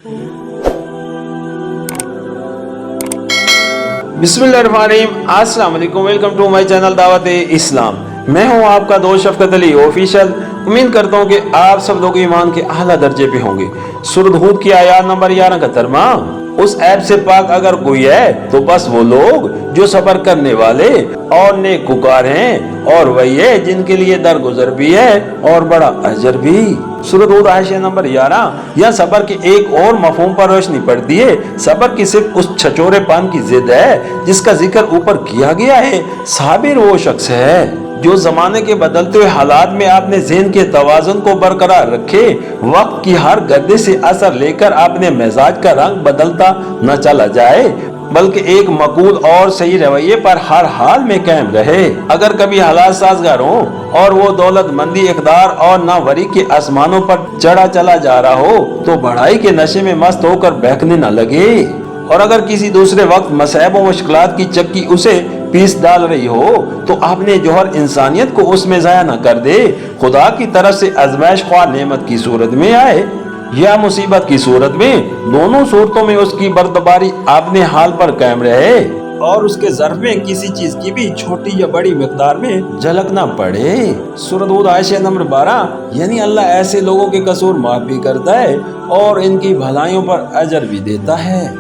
बिस्मिल्लाहिर्रहमानिर्रहीम। अस्सलाम वालेकुम। वेलकम टू माय चैनल दावत इस्लाम। मैं हूं आपका दोस्त शफकत अली ऑफिशियल। उम्मीद करता हूं कि आप सब लोग ईमान के आला दर्जे पे होंगे। सूरत हूद की आयत नंबर 11 का तर्जुमा। उस ऐप से पाक अगर कोई है तो बस वो लोग जो सब्र करने वाले और नेकूकार हैं, और वही है जिनके लिए दरगुजर भी है और बड़ा अजर भी। सूरत हूद आयत नंबर 11 यह सब्र के एक और मफहूम पर रोशनी पड़ती है। सब्र की सिर्फ उस छचोरेपन की जिद है जिसका जिक्र ऊपर किया गया है। साबिर वो शख्स है जो जमाने के बदलते हुए हालात में अपने ज़हन के तवाज़ुन को बरकरार रखे, वक्त की हर गद्दे से असर लेकर अपने मिजाज का रंग बदलता न चला जाए, बल्कि एक मकूल और सही रवैये पर हर हाल में कायम रहे। अगर कभी हालात साजगार हो और वो दौलतमंदी, इक़दार और नावरी के आसमानों पर चढ़ा चला जा रहा हो तो बढ़ाई के नशे में मस्त होकर बहकने न लगे, और अगर किसी दूसरे वक्त मसैब व मुश्किलात की चक्की उसे पीस डाल रही हो तो अपने जौहर इंसानियत को उसमें ज़ाया न कर दे। खुदा की तरफ से आज़माइश ख्वाह नेमत की सूरत में आए या मुसीबत की सूरत में, दोनों सूरतों में उसकी बर्दबारी अपने हाल पर कायम रहे और उसके ज़र्फ में किसी चीज की भी छोटी या बड़ी मिकदार में झलक न पड़े। सूरत हूद आयत नंबर 12 यानी अल्लाह ऐसे लोगों के कसूर माफ भी करता है और इनकी भलाइयों पर अजर भी देता है।